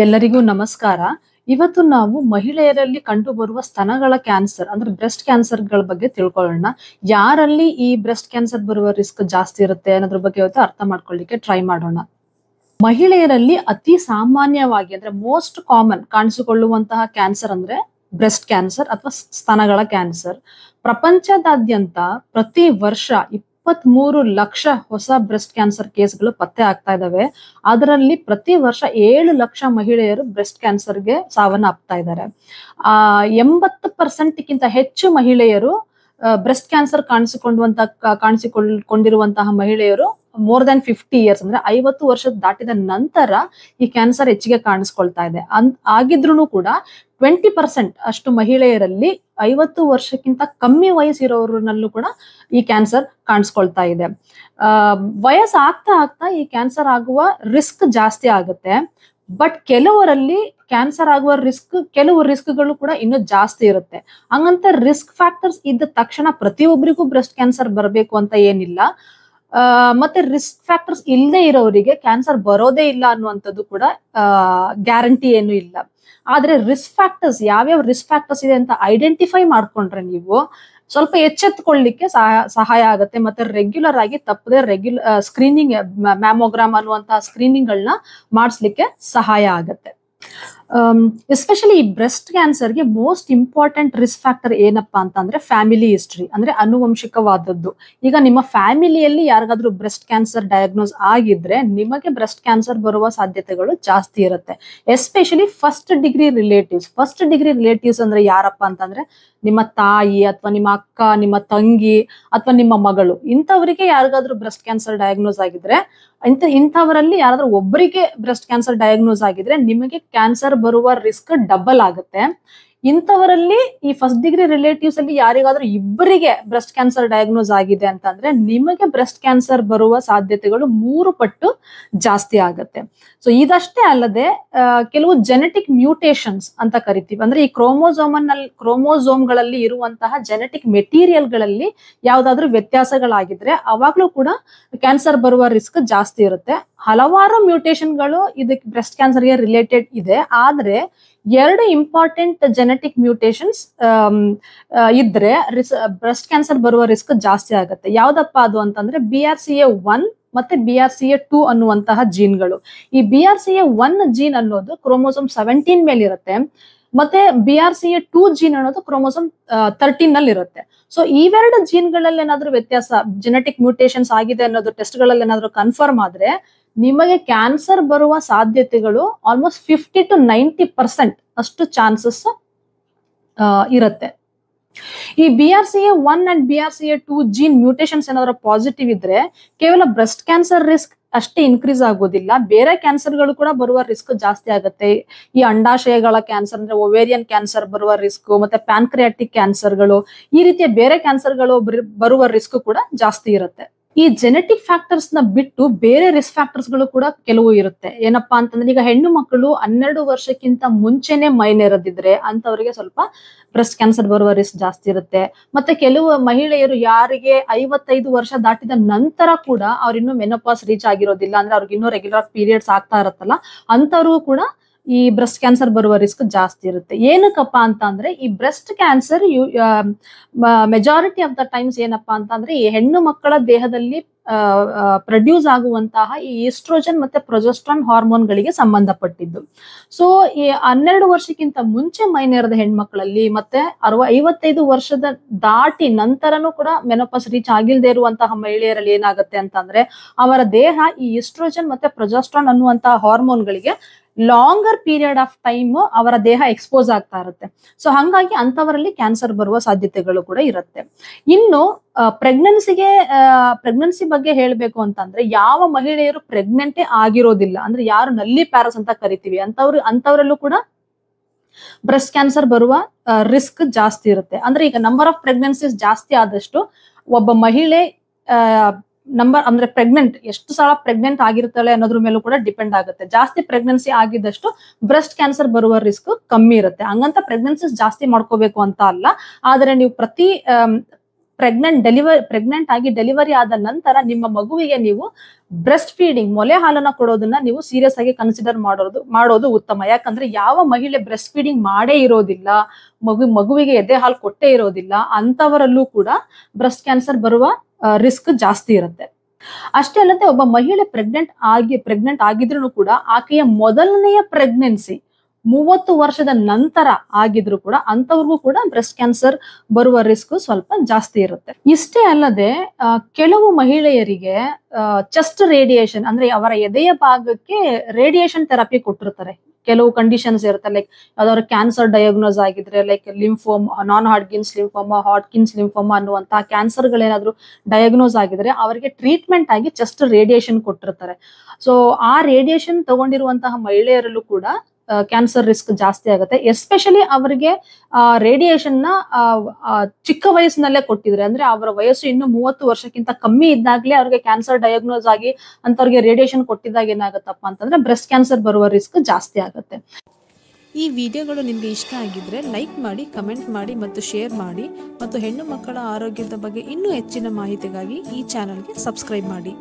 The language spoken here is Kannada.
ಎಲ್ಲರಿಗೂ ನಮಸ್ಕಾರ. ಇವತ್ತು ನಾವು ಮಹಿಳೆಯರಲ್ಲಿ ಕಂಡುಬರುವ ಸ್ತನಗಳ ಕ್ಯಾನ್ಸರ್ ಅಂದ್ರೆ ಬ್ರೆಸ್ಟ್ ಕ್ಯಾನ್ಸರ್ಗಳ ಬಗ್ಗೆ ತಿಳ್ಕೊಳ್ಳೋಣ. ಯಾರಲ್ಲಿ ಈ ಬ್ರೆಸ್ಟ್ ಕ್ಯಾನ್ಸರ್ ಬರುವ ರಿಸ್ಕ್ ಜಾಸ್ತಿ ಇರುತ್ತೆ ಅನ್ನೋದ್ರ ಬಗ್ಗೆ ಇವತ್ತು ಅರ್ಥ ಮಾಡ್ಕೊಳ್ಳಿಕ್ಕೆ ಟ್ರೈ ಮಾಡೋಣ. ಮಹಿಳೆಯರಲ್ಲಿ ಅತಿ ಸಾಮಾನ್ಯವಾಗಿ ಅಂದ್ರೆ ಮೋಸ್ಟ್ ಕಾಮನ್ ಕಾಣಿಸಿಕೊಳ್ಳುವಂತಹ ಕ್ಯಾನ್ಸರ್ ಅಂದ್ರೆ ಬ್ರೆಸ್ಟ್ ಕ್ಯಾನ್ಸರ್ ಅಥವಾ ಸ್ತನಗಳ ಕ್ಯಾನ್ಸರ್. ಪ್ರಪಂಚದಾದ್ಯಂತ ಪ್ರತಿ ವರ್ಷ 23 ಲಕ್ಷ ಹೊಸ ಬ್ರೆಸ್ಟ್ ಕ್ಯಾನ್ಸರ್ ಕೇಸ್ಗಳು ಪತ್ತೆ ಆಗ್ತಾ ಇದಾವೆ. ಅದರಲ್ಲಿ ಪ್ರತಿ ವರ್ಷ 7 ಲಕ್ಷ ಮಹಿಳೆಯರು ಬ್ರೆಸ್ಟ್ ಕ್ಯಾನ್ಸರ್ಗೆ ಸಾವನ್ನಪ್ತಾ ಇದ್ದಾರೆ. 80% ಹೆಚ್ಚು ಮಹಿಳೆಯರು ಬ್ರೆಸ್ಟ್ ಕ್ಯಾನ್ಸರ್ ಕಾಣಿಸಿಕೊಂಡಿರುವಂತಹ ಮಹಿಳೆಯರು ಮೋರ್ ದನ್ 50 ಇಯರ್ಸ್ ಅಂದ್ರೆ 50 ವರ್ಷ ದಾಟಿದ ನಂತರ ಈ ಕ್ಯಾನ್ಸರ್ ಹೆಚ್ಚಿಗೆ ಕಾಣಿಸ್ಕೊಳ್ತಾ ಇದೆ. ಆಗಿದ್ರೂ ಕೂಡ 20% ಅಷ್ಟು ಮಹಿಳೆಯರಲ್ಲಿ 50 ವರ್ಷಕ್ಕಿಂತ ಕಮ್ಮಿ ವಯಸ್ಸಿರೋರಲ್ಲೂ ಕೂಡ ಈ ಕ್ಯಾನ್ಸರ್ ಕಾಣಿಸ್ಕೊಳ್ತಾ ಇದೆ. ವಯಸ್ಸು ಆಗ್ತಾ ಆಗ್ತಾ ಈ ಕ್ಯಾನ್ಸರ್ ಆಗುವ ರಿಸ್ಕ್ ಜಾಸ್ತಿ ಆಗುತ್ತೆ. ಬಟ್ ಕೆಲವರಲ್ಲಿ ಕ್ಯಾನ್ಸರ್ ಆಗುವ ಕೆಲವು ರಿಸ್ಕ್ಗಳು ಕೂಡ ಇನ್ನೂ ಜಾಸ್ತಿ ಇರುತ್ತೆ. ಹಂಗಂತ ರಿಸ್ಕ್ ಫ್ಯಾಕ್ಟರ್ಸ್ ಇದ್ದ ತಕ್ಷಣ ಪ್ರತಿಯೊಬ್ಬರಿಗೂ ಬ್ರೆಸ್ಟ್ ಕ್ಯಾನ್ಸರ್ ಬರಬೇಕು ಅಂತ ಏನಿಲ್ಲ. ಮತ್ತೆ ರಿಸ್ಕ್ ಫ್ಯಾಕ್ಟರ್ಸ್ ಇಲ್ಲದೆ ಇರೋರಿಗೆ ಕ್ಯಾನ್ಸರ್ ಬರೋದೇ ಇಲ್ಲ ಅನ್ನುವಂಥದ್ದು ಕೂಡ ಗ್ಯಾರಂಟಿ ಏನು ಇಲ್ಲ. ಆದ್ರೆ ರಿಸ್ಕ್ ಫ್ಯಾಕ್ಟರ್ಸ್ ಯಾವ್ಯಾವ ರಿಸ್ಕ್ ಫ್ಯಾಕ್ಟರ್ಸ್ ಇದೆ ಅಂತ ಐಡೆಂಟಿಫೈ ಮಾಡ್ಕೊಂಡ್ರೆ ನೀವು ಸ್ವಲ್ಪ ಎಚ್ಚೆತ್ತುಕೊಳ್ಳಿಕ್ಕೆ ಸಹಾಯ ಆಗುತ್ತೆ. ಮತ್ತೆ ರೆಗ್ಯುಲರ್ ಆಗಿ ತಪ್ಪದೆ ಸ್ಕ್ರೀನಿಂಗ್ ಮ್ಯಾಮೋಗ್ರಾಮ್ ಅನ್ನುವಂತಹ ಸ್ಕ್ರೀನಿಂಗ್ ಗಳನ್ನ ಮಾಡಿಸ್ಲಿಕ್ಕೆ ಸಹಾಯ ಆಗುತ್ತೆ. ಎಸ್ಪೆಷಲಿ ಈ ಬ್ರೆಸ್ಟ್ ಕ್ಯಾನ್ಸರ್ಗೆ ಮೋಸ್ಟ್ ಇಂಪಾರ್ಟೆಂಟ್ ರಿಸ್ಕ್ ಫ್ಯಾಕ್ಟರ್ ಏನಪ್ಪಾ ಅಂತಂದ್ರೆ ಫ್ಯಾಮಿಲಿ ಹಿಸ್ಟ್ರಿ ಅಂದ್ರೆ ಆನುವಂಶಿಕವಾದದ್ದು. ಈಗ ನಿಮ್ಮ ಫ್ಯಾಮಿಲಿಯಲ್ಲಿ ಯಾರಿಗಾದ್ರೂ ಬ್ರೆಸ್ಟ್ ಕ್ಯಾನ್ಸರ್ ಡಯಾಗ್ನೋಸ್ ಆಗಿದ್ರೆ ನಿಮಗೆ ಬ್ರೆಸ್ಟ್ ಕ್ಯಾನ್ಸರ್ ಬರುವ ಸಾಧ್ಯತೆಗಳು ಜಾಸ್ತಿ ಇರುತ್ತೆ. ಎಸ್ಪೆಷಲಿ ಫಸ್ಟ್ ಡಿಗ್ರಿ ರಿಲೇಟಿವ್ಸ್ ಅಂದ್ರೆ ಯಾರಪ್ಪ ಅಂತಂದ್ರೆ ನಿಮ್ಮ ತಾಯಿ ಅಥವಾ ನಿಮ್ಮ ಅಕ್ಕ, ನಿಮ್ಮ ತಂಗಿ ಅಥವಾ ನಿಮ್ಮ ಮಗಳು, ಇಂಥವರಿಗೆ ಯಾರಿಗಾದ್ರೂ ಬ್ರೆಸ್ಟ್ ಕ್ಯಾನ್ಸರ್ ಡಯಾಗ್ನೋಸ್ ಆಗಿದ್ರೆ ಇಂಥವರಲ್ಲಿ ಯಾರಾದ್ರೂ ಒಬ್ಬರಿಗೆ ಬ್ರೆಸ್ಟ್ ಕ್ಯಾನ್ಸರ್ ಡಯಾಗ್ನೋಸ್ ಆಗಿದ್ರೆ ನಿಮಗೆ ಕ್ಯಾನ್ಸರ್ ಬರುವ ರಿಸ್ಕ್ ಡಬಲ್ ಆಗುತ್ತೆ. ಇಂಥವರಲ್ಲಿ ಈ ಫಸ್ಟ್ ಡಿಗ್ರಿ ರಿಲೇಟಿವ್ಸ್ ಅಲ್ಲಿ ಯಾರಿಗಾದ್ರೂ ಇಬ್ಬರಿಗೆ ಬ್ರೆಸ್ಟ್ ಕ್ಯಾನ್ಸರ್ ಡಯಾಗ್ನೋಸ್ ಆಗಿದೆ ಅಂತಂದ್ರೆ ನಿಮಗೆ ಬ್ರೆಸ್ಟ್ ಕ್ಯಾನ್ಸರ್ ಬರುವ ಸಾಧ್ಯತೆಗಳು 3 ಪಟ್ಟು ಜಾಸ್ತಿ ಆಗುತ್ತೆ. ಸೊ ಇದಷ್ಟೇ ಅಲ್ಲದೆ ಕೆಲವು ಜೆನೆಟಿಕ್ ಮ್ಯೂಟೇಷನ್ಸ್ ಅಂತ ಕರಿತೀವಿ. ಅಂದ್ರೆ ಈ ಕ್ರೋಮೋಸೋಮ್ಗಳಲ್ಲಿ ಇರುವಂತಹ ಜೆನೆಟಿಕ್ ಮೆಟೀರಿಯಲ್ ಗಳಲ್ಲಿ ಯಾವ್ದಾದ್ರು ವ್ಯತ್ಯಾಸಗಳಾಗಿದ್ರೆ ಅವಾಗ್ಲೂ ಕೂಡ ಕ್ಯಾನ್ಸರ್ ಬರುವ ರಿಸ್ಕ್ ಜಾಸ್ತಿ ಇರುತ್ತೆ. ಹಲವಾರು ಮ್ಯೂಟೇಷನ್ಗಳು ಇದಕ್ಕೆ ಬ್ರೆಸ್ಟ್ ಕ್ಯಾನ್ಸರ್ಗೆ ರಿಲೇಟೆಡ್ ಇದೆ. ಆದ್ರೆ 2 ಇಂಪಾರ್ಟೆಂಟ್ ಜೆನೆಟಿಕ್ ಮ್ಯೂಟೇಷನ್ಸ್ ಇದ್ರೆ ಬ್ರೆಸ್ಟ್ ಕ್ಯಾನ್ಸರ್ ಬರುವ ರಿಸ್ಕ್ ಜಾಸ್ತಿ ಆಗುತ್ತೆ. ಯಾವ್ದಪ್ಪ ಅದು ಅಂತಂದ್ರೆ BRCA1 ಮತ್ತೆ BRCA2 ಅನ್ನುವಂತಹ ಜೀನ್ಗಳು. ಈ BRCA1 ಜೀನ್ ಅನ್ನೋದು ಕ್ರೋಮೋಸೋಮ್ 17 ಮೇಲೆ ಇರುತ್ತೆ. ಮತ್ತೆ BRCA2 ಜೀನ್ ಅನ್ನೋದು ಕ್ರೋಮೋಸೋಮ್ 13 ನಲ್ಲಿ ಇರುತ್ತೆ. ಸೊ ಇವೆರಡು ಜೀನ್ಗಳಲ್ಲಿ ಏನಾದ್ರೂ ವ್ಯತ್ಯಾಸ ಜೆನೆಟಿಕ್ ಮ್ಯೂಟೇಷನ್ಸ್ ಆಗಿದೆ ಅನ್ನೋದು ಟೆಸ್ಟ್ ಗಳಲ್ಲಿ ಏನಾದ್ರೂ ಕನ್ಫರ್ಮ್ ಆದ್ರೆ ನಿಮಗೆ ಕ್ಯಾನ್ಸರ್ ಬರುವ ಸಾಧ್ಯತೆಗಳು ಆಲ್ಮೋಸ್ಟ್ 50 to 90% ಅಷ್ಟು ಚಾನ್ಸಸ್ ಇರುತ್ತೆ. ಈ BRCA1 and BRCA2 gene mutations ಏನಾದ್ರು ಪಾಸಿಟಿವ್ ಇದ್ರೆ ಕೇವಲ ಬ್ರೆಸ್ಟ್ ಕ್ಯಾನ್ಸರ್ ರಿಸ್ಕ್ ಅಷ್ಟೇ ಇನ್ಕ್ರೀಸ್ ಆಗೋದಿಲ್ಲ, ಬೇರೆ ಕ್ಯಾನ್ಸರ್ಗಳು ಕೂಡ ಬರುವ ರಿಸ್ಕ್ ಜಾಸ್ತಿ ಆಗುತ್ತೆ. ಈ ಅಂಡಾಶಯಗಳ ಕ್ಯಾನ್ಸರ್ ಅಂದ್ರೆ ಒವೇರಿಯನ್ ಕ್ಯಾನ್ಸರ್ ಬರುವ ರಿಸ್ಕ್, ಮತ್ತೆ ಪ್ಯಾನ್ಕ್ರಿಯಾಟಿಕ್ ಕ್ಯಾನ್ಸರ್ಗಳು, ಈ ರೀತಿಯ ಬೇರೆ ಕ್ಯಾನ್ಸರ್ಗಳು ಬರುವ ರಿಸ್ಕ್ ಕೂಡ ಜಾಸ್ತಿ ಇರುತ್ತೆ. ಈ ಜೆನೆಟಿಕ್ ಫ್ಯಾಕ್ಟರ್ಸ್ ನ ಬಿಟ್ಟು ಬೇರೆ ರಿಸ್ಕ್ ಫ್ಯಾಕ್ಟರ್ಸ್ ಗಳು ಕೂಡ ಕೆಲವು ಇರುತ್ತೆ. ಏನಪ್ಪಾ ಅಂತಂದ್ರೆ ಈಗ ಹೆಣ್ಣು ಮಕ್ಕಳು 12 ವರ್ಷಕ್ಕಿಂತ ಮುಂಚೆನೆ ಮೈನೆರೆದಿದ್ರೆ ಅಂತವರಿಗೆ ಸ್ವಲ್ಪ ಬ್ರೆಸ್ಟ್ ಕ್ಯಾನ್ಸರ್ ಬರುವ ರಿಸ್ಕ್ ಜಾಸ್ತಿ ಇರುತ್ತೆ. ಮತ್ತೆ ಕೆಲವು ಮಹಿಳೆಯರು ಯಾರಿಗೆ 55 ವರ್ಷ ದಾಟಿದ ನಂತರ ಕೂಡ ಅವ್ರಿನ್ನೂ ಮೆನೋಪಾಸ್ ರೀಚ್ ಆಗಿರೋದಿಲ್ಲ, ಅಂದ್ರೆ ಅವ್ರಿಗೆ ಇನ್ನೂ ರೆಗ್ಯುಲರ್ ಪೀರಿಯಡ್ಸ್ ಆಗ್ತಾ ಇರತ್ತಲ್ಲ, ಅಂತವ್ರಿಗೂ ಕೂಡ ಈ ಬ್ರೆಸ್ಟ್ ಕ್ಯಾನ್ಸರ್ ಬರುವ ರಿಸ್ಕ್ ಜಾಸ್ತಿ ಇರುತ್ತೆ. ಏನಕ್ಕಪ್ಪ ಅಂತ ಅಂದ್ರೆ ಈ breast cancer majority of the times ಏನಪ್ಪಾ ಅಂತಂದ್ರೆ ಈ ಹೆಣ್ಣು ಮಕ್ಕಳ ದೇಹದಲ್ಲಿ ಪ್ರೊಡ್ಯೂಸ್ ಆಗುವಂತಹ ಈ ಈಸ್ಟ್ರೋಜನ್ ಮತ್ತೆ ಪ್ರೊಜೆಸ್ಟ್ರಾನ್ ಹಾರ್ಮೋನ್ಗಳಿಗೆ ಸಂಬಂಧಪಟ್ಟಿದ್ದು. ಸೊ ಈ 12 ವರ್ಷಕ್ಕಿಂತ ಮುಂಚೆ ಮೈನೆರೆದ ಹೆಣ್ಮಕ್ಳಲ್ಲಿ ಮತ್ತೆ 55 ವರ್ಷದ ದಾಟಿ ನಂತರನೂ ಕೂಡ ಮೆನೋಪಾಸ್ ರೀಚ್ ಆಗಿಲ್ದೇ ಇರುವಂತಹ ಮಹಿಳೆಯರಲ್ಲಿ ಏನಾಗುತ್ತೆ ಅಂತಂದ್ರೆ ಅವರ ದೇಹ ಈ ಈಸ್ಟ್ರೋಜನ್ ಮತ್ತೆ ಪ್ರೊಜೆಸ್ಟ್ರಾನ್ ಅನ್ನುವಂತಹ ಹಾರ್ಮೋನ್ಗಳಿಗೆ ಲಾಂಗರ್ ಪೀರಿಯಡ್ ಆಫ್ ಟೈಮ್ ಅವರ ದೇಹ ಎಕ್ಸ್ಪೋಸ್ ಆಗ್ತಾ ಇರುತ್ತೆ. ಸೊ ಹಂಗಾಗಿ ಅಂತವರಲ್ಲಿ ಕ್ಯಾನ್ಸರ್ ಬರುವ ಸಾಧ್ಯತೆಗಳು ಕೂಡ ಇರುತ್ತೆ. ಇನ್ನು ಪ್ರೆಗ್ನೆನ್ಸಿ ಬಗ್ಗೆ ಹೇಳ್ಬೇಕು ಅಂತಂದ್ರೆ ಯಾವ ಮಹಿಳೆಯರು ಪ್ರೆಗ್ನೆಂಟೇ ಆಗಿರೋದಿಲ್ಲ ಅಂದ್ರೆ ಯಾರು ನಲ್ಲಿ ಪ್ಯಾರಸ್ ಅಂತ ಕರಿತೀವಿ ಅಂತವರಲ್ಲೂ ಕೂಡ ಬ್ರೆಸ್ಟ್ ಕ್ಯಾನ್ಸರ್ ಬರುವ ರಿಸ್ಕ್ ಜಾಸ್ತಿ ಇರುತ್ತೆ. ಅಂದ್ರೆ ಈಗ ನಂಬರ್ ಆಫ್ ಪ್ರೆಗ್ನೆನ್ಸಿಸ್ ಜಾಸ್ತಿ ಆದಷ್ಟು ಒಬ್ಬ ಮಹಿಳೆ ಅಂದ್ರೆ ಪ್ರೆಗ್ನೆಂಟ್ ಎಷ್ಟು ಸಲ ಪ್ರೆಗ್ನೆಂಟ್ ಆಗಿರ್ತಾಳೆ ಅನ್ನೋದ್ರ ಮೇಲೂ ಕೂಡ ಡಿಪೆಂಡ್ ಆಗುತ್ತೆ. ಜಾಸ್ತಿ ಪ್ರೆಗ್ನೆನ್ಸಿ ಆಗಿದ್ದಷ್ಟು ಬ್ರೆಸ್ಟ್ ಕ್ಯಾನ್ಸರ್ ಬರುವ ರಿಸ್ಕ್ ಕಮ್ಮಿ ಇರುತ್ತೆ. ಹಂಗಂತ ಪ್ರೆಗ್ನೆನ್ಸಿಸ್ ಜಾಸ್ತಿ ಮಾಡ್ಕೋಬೇಕು ಅಂತ ಅಲ್ಲ, ಆದ್ರೆ ನೀವು ಪ್ರೆಗ್ನೆಂಟ್ ಆಗಿ ಡೆಲಿವರಿ ಆದ ನಂತರ ನಿಮ್ಮ ಮಗುವಿಗೆ ನೀವು ಬ್ರೆಸ್ಟ್ ಫೀಡಿಂಗ್, ಮೊಲೆ ಹಾಲನ್ನ ಕೊಡೋದನ್ನ ನೀವು ಸೀರಿಯಸ್ ಆಗಿ ಕನ್ಸಿಡರ್ ಮಾಡೋದು ಉತ್ತಮ. ಯಾಕಂದ್ರೆ ಯಾವ ಮಹಿಳೆ ಬ್ರೆಸ್ಟ್ ಫೀಡಿಂಗ್ ಮಾಡೇ ಇರೋದಿಲ್ಲ, ಮಗುವಿಗೆ ಎದೆ ಹಾಲು ಕೊಟ್ಟೇ ಇರೋದಿಲ್ಲ, ಅಂತವರಲ್ಲೂ ಕೂಡ ಬ್ರೆಸ್ಟ್ ಕ್ಯಾನ್ಸರ್ ಬರುವ ರಿಸ್ಕ್ ಜಾಸ್ತಿ ಇರುತ್ತೆ. ಅಷ್ಟೇ ಅಲ್ಲದೆ ಒಬ್ಬ ಮಹಿಳೆ ಪ್ರೆಗ್ನೆಂಟ್ ಆಗಿದ್ರು ಕೂಡ ಆಕೆಯ ಮೊದಲನೆಯ ಪ್ರೆಗ್ನೆನ್ಸಿ 30 ವರ್ಷದ ನಂತರ ಆಗಿದ್ರು ಕೂಡ ಅಂತವ್ರಿಗೂ ಕೂಡ ಬ್ರೆಸ್ಟ್ ಕ್ಯಾನ್ಸರ್ ಬರುವ ರಿಸ್ಕ್ ಸ್ವಲ್ಪ ಜಾಸ್ತಿ ಇರುತ್ತೆ. ಇಷ್ಟೇ ಅಲ್ಲದೆ ಕೆಲವು ಮಹಿಳೆಯರಿಗೆ ಚೆಸ್ಟ್ ರೇಡಿಯೇಷನ್ ಅಂದ್ರೆ ಅವರ ಎದೆಯ ಭಾಗಕ್ಕೆ ರೇಡಿಯೇಷನ್ ಥೆರಪಿ ಕೊಟ್ಟಿರ್ತಾರೆ. ಕೆಲವು ಕಂಡೀಷನ್ಸ್ ಇರುತ್ತೆ, ಲೈಕ್ ಯಾವ್ದಾದ್ರು ಕ್ಯಾನ್ಸರ್ ಡಯಾಗ್ನೋಸ್ ಆಗಿದ್ರೆ, ಲೈಕ್ ನಾನ್ ಹಾಡ್ಕಿನ್ಸ್ ಲಿಂಫೋಮಾ ಅನ್ನುವಂತಹ ಕ್ಯಾನ್ಸರ್ಗಳೇನಾದ್ರು ಡಯಾಗ್ನೋಸ್ ಆಗಿದ್ರೆ ಅವರಿಗೆ ಟ್ರೀಟ್ಮೆಂಟ್ ಆಗಿ ಚೆಸ್ಟ್ ರೇಡಿಯೇಷನ್ ಕೊಟ್ಟಿರ್ತಾರೆ. ಸೊ ಆ ರೇಡಿಯೇಷನ್ ತಗೊಂಡಿರುವಂತಹ ಮಹಿಳೆಯರಲ್ಲೂ ಕೂಡ ಕ್ಯಾನ್ಸರ್ ರಿಸ್ಕ್ ಜಾಸ್ತಿ ಆಗುತ್ತೆ. ಎಸ್ಪೆಷಲಿ ಅವರಿಗೆ ರೇಡಿಯೇಷನ್ ನ ಚಿಕ್ಕ ವಯಸ್ಸಿನಲ್ಲೇ ಕೊಟ್ಟಿದ್ರೆ, ಅಂದ್ರೆ ಅವರ ವಯಸ್ಸು ಇನ್ನು 30 ವರ್ಷಕ್ಕಿಂತ ಕಮ್ಮಿ ಇದ್ದಾಗ್ಲೇ ಅವ್ರಿಗೆ ಕ್ಯಾನ್ಸರ್ ಡಯಾಗ್ನೋಸ್ ಆಗಿ ಅಂತವ್ರಿಗೆ ರೇಡಿಯೇಷನ್ ಕೊಟ್ಟಿದ್ದಾಗ ಏನಾಗುತ್ತಪ್ಪ ಅಂತಂದ್ರೆ ಬ್ರೆಸ್ಟ್ ಕ್ಯಾನ್ಸರ್ ಬರುವ ರಿಸ್ಕ್ ಜಾಸ್ತಿ ಆಗುತ್ತೆ. ಈ ವಿಡಿಯೋಗಳು ನಿಮಗೆ ಇಷ್ಟ ಆಗಿದ್ರೆ ಲೈಕ್ ಮಾಡಿ, ಕಮೆಂಟ್ ಮಾಡಿ ಮತ್ತು ಶೇರ್ ಮಾಡಿ. ಮತ್ತು ಹೆಣ್ಣು ಮಕ್ಕಳ ಆರೋಗ್ಯದ ಬಗ್ಗೆ ಇನ್ನೂ ಹೆಚ್ಚಿನ ಮಾಹಿತಿಗಾಗಿ ಈ ಚಾನಲ್ಗೆ ಸಬ್ಸ್ಕ್ರೈಬ್ ಮಾಡಿ.